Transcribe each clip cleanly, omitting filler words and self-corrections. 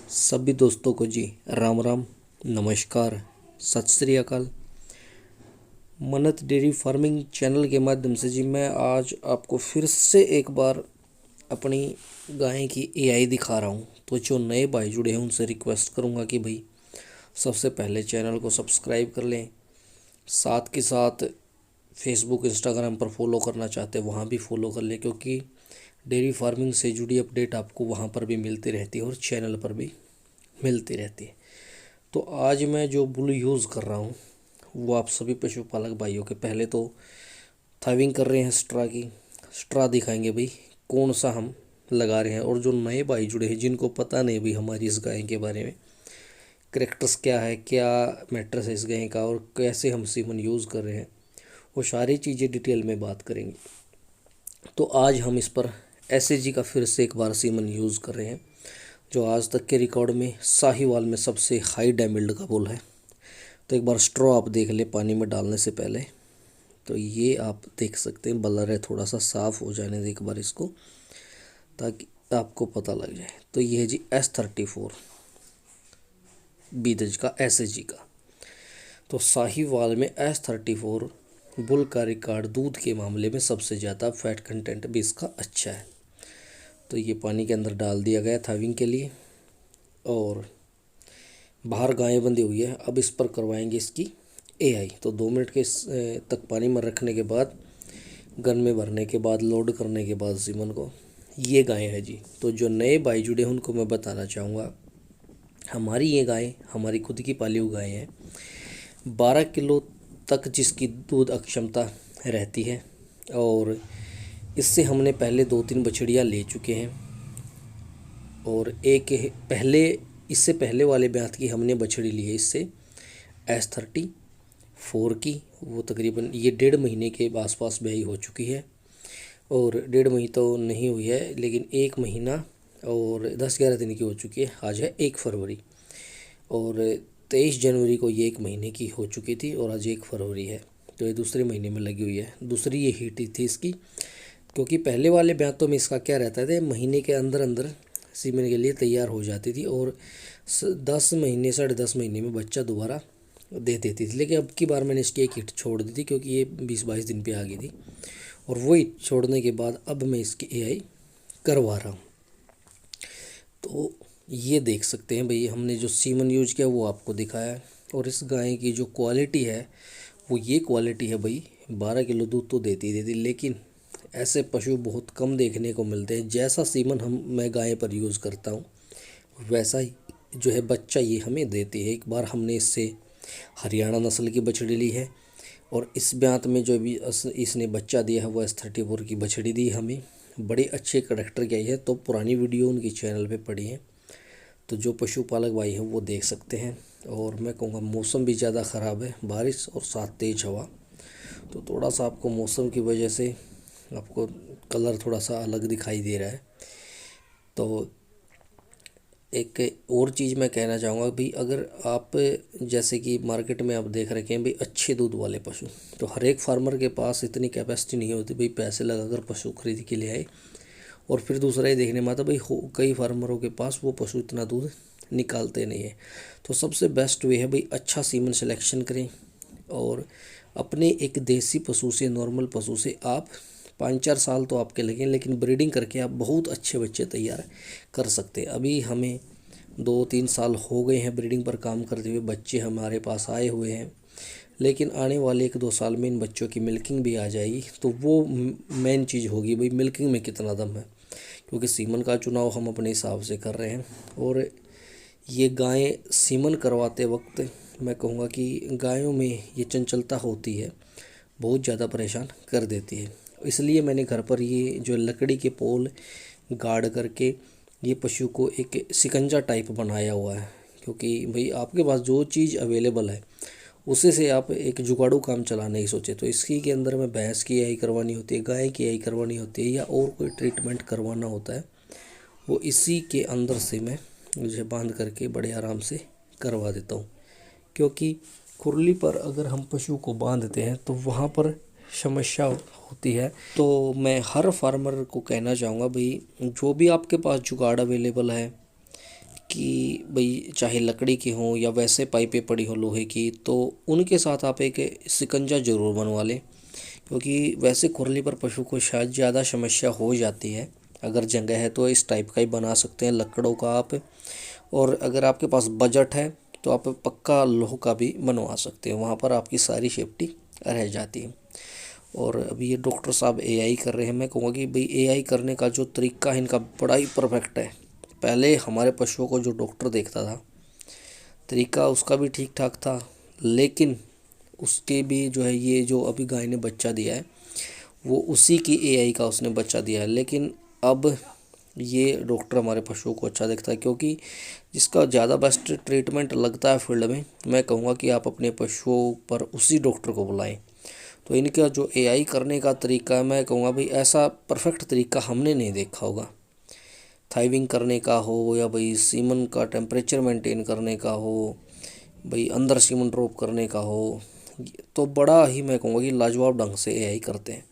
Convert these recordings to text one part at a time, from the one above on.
सभी दोस्तों को जी राम राम, नमस्कार, सत श्री अकाल। मन्नत डेयरी फार्मिंग चैनल के माध्यम से जी मैं आज आपको फिर से एक बार अपनी गाय की एआई दिखा रहा हूँ। तो जो नए भाई जुड़े हैं उनसे रिक्वेस्ट करूँगा कि भाई सबसे पहले चैनल को सब्सक्राइब कर लें, साथ के साथ फेसबुक इंस्टाग्राम पर फॉलो करना चाहते हैं वहाँ भी फॉलो कर लें, क्योंकि डेयरी फार्मिंग से जुड़ी अपडेट आपको वहाँ पर भी मिलती रहती है और चैनल पर भी मिलती रहती है। तो आज मैं जो बुल यूज़ कर रहा हूँ वो आप सभी पशुपालक भाइयों के पहले तो थाइविंग कर रहे हैं स्ट्रा की। स्ट्रा दिखाएंगे भाई कौन सा हम लगा रहे हैं, और जो नए भाई जुड़े हैं जिनको पता नहीं भाई हमारी इस गाय के बारे में, करेक्टर्स क्या है, क्या मैट्रेस है इस गाय का और कैसे हम सीमन यूज़ कर रहे हैं, वो सारी चीज़ें डिटेल में बात करेंगे। तो आज हम इस पर एसएजी का फिर से एक बार सीमन यूज़ कर रहे हैं, जो आज तक के रिकॉर्ड में साहीवाल में सबसे हाई डैमिल्ड का बुल है। तो एक बार स्ट्रॉ आप देख ले पानी में डालने से पहले। तो ये आप देख सकते हैं बलर है, थोड़ा सा साफ़ हो जाने दे एक बार इसको, ताकि आपको पता लग जाए। तो ये है जी S34 बीदज का एसएजी का। तो साहीवाल में S34 बुल का रिकॉर्ड दूध के मामले में सबसे ज़्यादा, फैट कंटेंट भी इसका अच्छा है। तो ये पानी के अंदर डाल दिया गया थाविंग के लिए, और बाहर गाय बंधी हुई है। अब इस पर करवाएंगे इसकी एआई। तो 2 मिनट के तक पानी में रखने के बाद, गन में भरने के बाद, लोड करने के बाद सीमन को, ये गाय है जी। तो जो नए भाई जुड़े हैं उनको मैं बताना चाहूँगा, हमारी ये गाय हमारी खुद की पाली हुई गाय है। 12 किलो तक जिसकी दूध अक्षमता रहती है, और इससे हमने पहले 2-3 बछड़ियाँ ले चुके हैं, और इससे पहले वाले ब्यात की हमने बछड़ी ली है इससे S34 की। वो तकरीबन ये 1.5 महीने के आसपास ब्याई हो चुकी है, और 1.5 महीने तो नहीं हुई है, लेकिन 1 महीना और 10-11 दिन की हो चुकी है। आज है 1 फरवरी, और 23 जनवरी को ये 1 महीने की हो चुकी थी, और आज 1 फरवरी है। तो ये दूसरे महीने में लगी हुई है। दूसरी ये हीट थी इसकी, क्योंकि पहले वाले ब्यातों में इसका क्या रहता था, महीने के अंदर अंदर सीमन के लिए तैयार हो जाती थी, और 10 महीने 10.5 महीने में बच्चा दोबारा दे देती थी। लेकिन अब की बार मैंने इसकी एक हिट छोड़ दी थी, क्योंकि ये 20-22 दिन पे आ गई थी, और वही छोड़ने के बाद अब मैं इसकी एआई करवा रहा हूँ। तो ये देख सकते हैं भाई, हमने जो सीमन यूज किया वो आपको दिखाया है, और इस गाय की जो क्वालिटी है वो ये क्वालिटी है भाई। 12 किलो दूध तो देती, लेकिन ऐसे पशु बहुत कम देखने को मिलते हैं। जैसा सीमन मैं गाय पर यूज़ करता हूँ वैसा ही जो है बच्चा ये हमें देती है। एक बार हमने इससे हरियाणा नस्ल की बछड़ी ली है, और इस ब्यात में जो भी इसने बच्चा दिया है वो S34 की बछड़ी दी हमें। बड़े अच्छे करेक्टर की आई है। तो पुरानी वीडियो उनकी चैनल पे पड़ी है, तो जो पशुपालक भाई हैं वो देख सकते हैं। और मैं कहूँगा मौसम भी ज़्यादा ख़राब है, बारिश और साथ तेज़ हवा, तो थोड़ा सा आपको मौसम की वजह से आपको कलर थोड़ा सा अलग दिखाई दे रहा है। तो एक और चीज़ मैं कहना चाहूँगा भाई, अगर आप जैसे कि मार्केट में आप देख रखे हैं भाई अच्छे दूध वाले पशु, तो हर एक फार्मर के पास इतनी कैपेसिटी नहीं होती भाई पैसे लगाकर पशु खरीद के ले आए। और फिर दूसरा ये देखने में आता भाई कई फार्मरों के पास वो पशु इतना दूध निकालते नहीं है। तो सबसे बेस्ट वे है भाई अच्छा सीमन सिलेक्शन करें, और अपने एक देसी पशु से, नॉर्मल पशु से आप 5-4 साल तो आपके लगें, लेकिन ब्रीडिंग करके आप बहुत अच्छे बच्चे तैयार कर सकते हैं। अभी हमें 2-3 साल हो गए हैं ब्रीडिंग पर काम करते हुए, बच्चे हमारे पास आए हुए हैं, लेकिन आने वाले 1-2 साल में इन बच्चों की मिल्किंग भी आ जाएगी। तो वो मेन चीज़ होगी भाई, मिल्किंग में कितना दम है, क्योंकि सीमन का चुनाव हम अपने हिसाब से कर रहे हैं। और ये गायें सीमन करवाते वक्त मैं कहूँगा कि गायों में ये चंचलता होती है, बहुत ज़्यादा परेशान कर देती है। इसलिए मैंने घर पर ये जो लकड़ी के पोल गाड़ करके ये पशु को एक शिकंजा टाइप बनाया हुआ है, क्योंकि भाई आपके पास जो चीज़ अवेलेबल है उसी से आप एक जुगाड़ू काम चलाने की सोचे। तो इसकी के अंदर में भैंस की एआई करवानी होती है, गाय की एआई करवानी होती है, या और कोई ट्रीटमेंट करवाना होता है, वो इसी के अंदर से मैं मुझे बांध करके बड़े आराम से करवा देता हूँ। क्योंकि खुरली पर अगर हम पशु को बांधते हैं तो वहाँ पर समस्या होती है। तो मैं हर फार्मर को कहना चाहूँगा भाई, जो भी आपके पास जुगाड़ अवेलेबल है, कि भाई चाहे लकड़ी की हों या वैसे पाइपें पड़ी हो लोहे की, तो उनके साथ आप एक शिकंजा ज़रूर बनवा लें, क्योंकि वैसे खुरली पर पशु को शायद ज़्यादा समस्या हो जाती है। अगर जगह है तो इस टाइप का ही बना सकते हैं लकड़ों का आप, और अगर आपके पास बजट है तो आप पक्का लोह का भी बनवा सकते हैं, वहाँ पर आपकी सारी सेफ्टी रह जाती है। और अभी ये डॉक्टर साहब एआई कर रहे हैं, मैं कहूँगा कि भाई एआई करने का जो तरीका है इनका बड़ा ही परफेक्ट है। पहले हमारे पशुओं को जो डॉक्टर देखता था, तरीका उसका भी ठीक ठाक था, लेकिन उसके भी जो है ये जो अभी गाय ने बच्चा दिया है वो उसी की एआई का उसने बच्चा दिया है। लेकिन अब ये डॉक्टर हमारे पशुओं को अच्छा देखता है, क्योंकि जिसका ज़्यादा बेस्ट ट्रीटमेंट लगता है फील्ड में, मैं कहूँगा कि आप अपने पशुओं पर उसी डॉक्टर को बुलाएं। तो इनका जो एआई करने का तरीका है, मैं कहूँगा भाई ऐसा परफेक्ट तरीका हमने नहीं देखा होगा। थाइविंग करने का हो या भाई सीमन का टेम्परेचर मेंटेन करने का हो, भाई अंदर सीमन ड्रॉप करने का हो, तो बड़ा ही मैं कहूँगा कि लाजवाब ढंग से एआई करते हैं।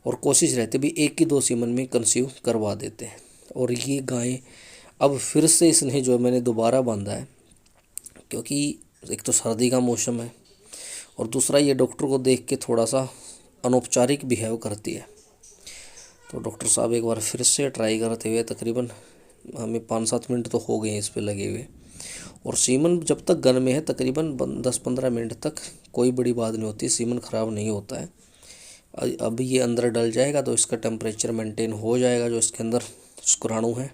और कोशिश रहती भी एक की दो सीमन में कंसीव करवा देते हैं। और ये गाय अब फिर से इसने जो मैंने दोबारा बांधा है, क्योंकि एक तो सर्दी का मौसम है और दूसरा ये डॉक्टर को देख के थोड़ा सा अनौपचारिक बिहेव करती है। तो डॉक्टर साहब एक बार फिर से ट्राई करते हुए, तकरीबन हमें 5-7 मिनट तो हो गए हैं इस पे लगे हुए, और सीमन जब तक गन में है तकरीबन 10-15 मिनट तक कोई बड़ी बात नहीं होती, सीमन ख़राब नहीं होता है। अब ये अंदर डल जाएगा तो इसका टेम्परेचर मेंटेन हो जाएगा, जो इसके अंदर शुक्राणु है,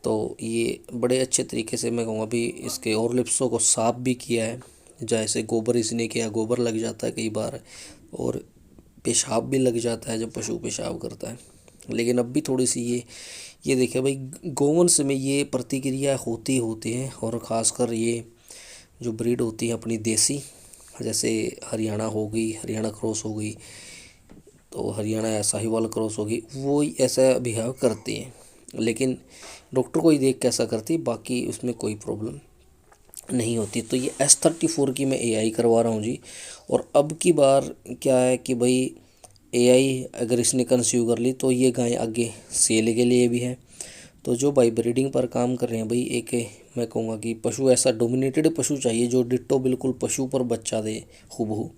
तो ये बड़े अच्छे तरीके से मैं कहूँगा अभी इसके और लिप्सों को साफ़ भी किया है। जैसे गोबर इसने किया, गोबर लग जाता है कई बार, और पेशाब भी लग जाता है जब पशु पेशाब करता है। लेकिन अब भी थोड़ी सी ये देखिए भाई, गोवंश में ये प्रतिक्रिया होती है, और ख़ासकर ये जो ब्रीड होती है अपनी देसी, जैसे हरियाणा हो गई, हरियाणा क्रॉस हो गई, तो हरियाणा या साहिवाल क्रॉस होगी, वो ऐसा बिहेव करती हैं। लेकिन डॉक्टर को ही देख कैसा करती, बाकी उसमें कोई प्रॉब्लम नहीं होती। तो ये S34 की मैं एआई करवा रहा हूँ जी। और अब की बार क्या है कि भाई एआई अगर इसने कंसीव कर ली तो ये गाय आगे सेल के लिए भी है। तो जो भाई ब्रीडिंग पर काम कर रहे हैं भाई, एक मैं कहूँगा कि पशु ऐसा डोमिनेटेड पशु चाहिए जो डिट्टो बिल्कुल पशु पर बच्चा दे हूबहू,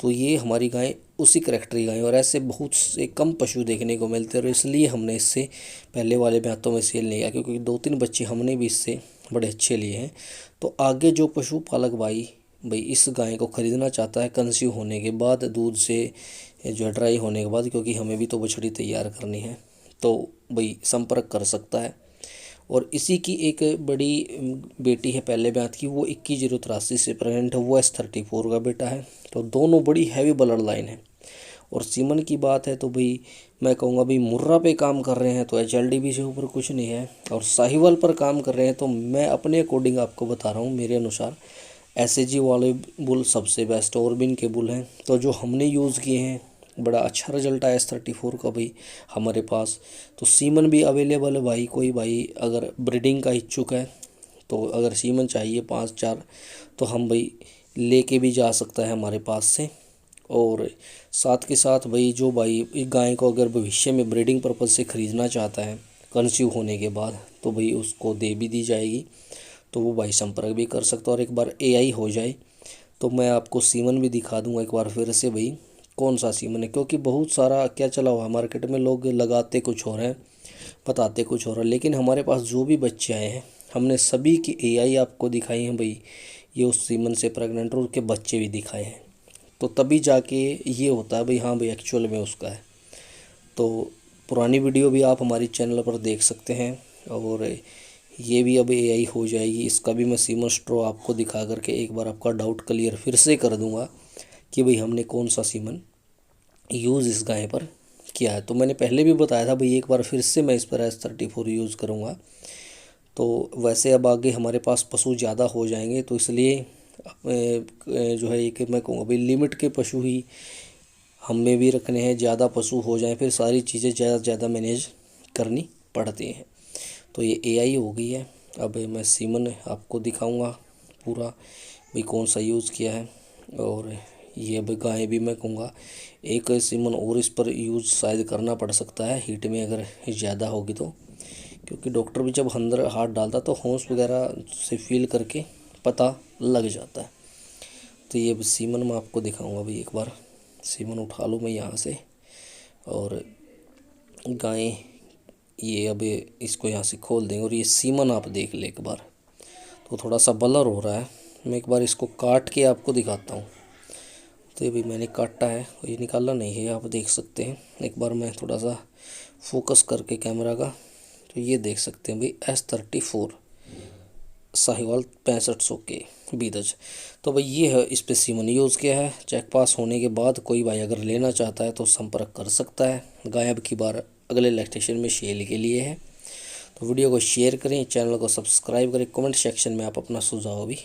तो ये हमारी गाय उसी करैक्टर की गाय, और ऐसे बहुत से कम पशु देखने को मिलते हैं। और इसलिए हमने इससे पहले वाले ब्यातों में सेल नहीं किया, क्योंकि 2-3 बच्चे हमने भी इससे बड़े अच्छे लिए हैं। तो आगे जो पशुपालक भाई इस गाय को ख़रीदना चाहता है कंसीव होने के बाद, दूध से जो है ड्राई होने के बाद, क्योंकि हमें भी तो बछड़ी तैयार करनी है, तो भाई संपर्क कर सकता है। और इसी की एक बड़ी बेटी है पहले ब्यात की, वो 21,083 से प्रेग्नेंट है, वो S34 का बेटा है। तो दोनों बड़ी हैवी ब्लड लाइन है। और सीमन की बात है तो भाई मैं कहूँगा भाई मुर्रा पे काम कर रहे हैं तो HLDB से ऊपर कुछ नहीं है, और साहिवाल पर काम कर रहे हैं तो मैं अपने अकॉर्डिंग आपको बता रहा हूँ, मेरे अनुसार SAG वाले बुल सबसे बेस्ट, और भी इनके बुल हैं तो जो हमने यूज़ किए हैं बड़ा अच्छा रिजल्ट आया S34 का भाई हमारे पास। तो सीमन भी अवेलेबल है भाई, कोई भाई अगर ब्रीडिंग का इच्छुक है तो अगर सीमन चाहिए 5-4 तो हम भाई लेके भी जा सकता है हमारे पास से। और साथ के साथ भाई जो भाई एक गाय को अगर भविष्य में ब्रीडिंग पर्पज़ से ख़रीदना चाहता है कंसीव होने के बाद, तो भाई उसको दे भी दी जाएगी, तो वो भाई संपर्क भी कर सकता है। और एक बार एआई हो जाए तो मैं आपको सीमन भी दिखा दूंगा एक बार फिर से भाई कौन सा सीमन है, क्योंकि बहुत सारा क्या चला हुआ मार्केट में, लोग लगाते कुछ हो रहे हैं बताते कुछ हो रहा है। लेकिन हमारे पास जो भी बच्चे आए हैं हमने सभी की एआई आपको दिखाई है भाई, ये उस सीमन से प्रेग्नेंट और उसके बच्चे भी दिखाए हैं, तो तभी जाके ये होता है भाई हाँ भाई एक्चुअल में उसका है। तो पुरानी वीडियो भी आप हमारी चैनल पर देख सकते हैं, और ये भी अब एआई हो जाएगी, इसका भी मैं सीमन स्ट्रॉ आपको दिखा करके एक बार आपका डाउट क्लियर फिर से कर दूंगा कि भाई हमने कौन सा सीमन यूज़ इस गाय पर किया है। तो मैंने पहले भी बताया था भाई, एक बार फिर से मैं इस पर S34 यूज़ करूँगा। तो वैसे अब आगे हमारे पास पशु ज़्यादा हो जाएंगे, तो इसलिए जो है एक मैं कहूँगा भाई लिमिट के पशु ही हमें भी रखने हैं, ज़्यादा पशु हो जाएं फिर सारी चीज़ें ज़्यादा मैनेज करनी पड़ती हैं। तो ये एआई हो गई है। अब मैं सीमन आपको दिखाऊंगा पूरा भाई कौन सा यूज़ किया है। और ये अब गाय भी मैं कहूँगा एक सीमन और इस पर यूज़ शायद करना पड़ सकता है हीट में अगर ज़्यादा होगी तो, क्योंकि डॉक्टर भी जब अंदर हाथ डालता तो होंश वगैरह से फील करके पता लग जाता है। तो ये सीमन मैं आपको दिखाऊंगा भाई। एक बार सीमन उठा लूँ मैं यहाँ से, और गाय ये अब इसको यहाँ से खोल देंगे। और ये सीमन आप देख ले एक बार, तो थोड़ा सा ब्लर हो रहा है, मैं एक बार इसको काट के आपको दिखाता हूँ। तो ये भी मैंने काटा है, ये निकाला नहीं है, आप देख सकते हैं। एक बार मैं थोड़ा सा फोकस करके कैमरा का, तो ये देख सकते हैं भाई S34 साहिवाल 6500 के बीदज। तो भाई ये है, इस पे सीमन यूज़ किया है। चेक पास होने के बाद कोई भाई अगर लेना चाहता है तो संपर्क कर सकता है। गायब की बार अगले लैक्टेशन में शेल के लिए है। तो वीडियो को शेयर करें, चैनल को सब्सक्राइब करें, कमेंट सेक्शन में आप अपना सुझाव भी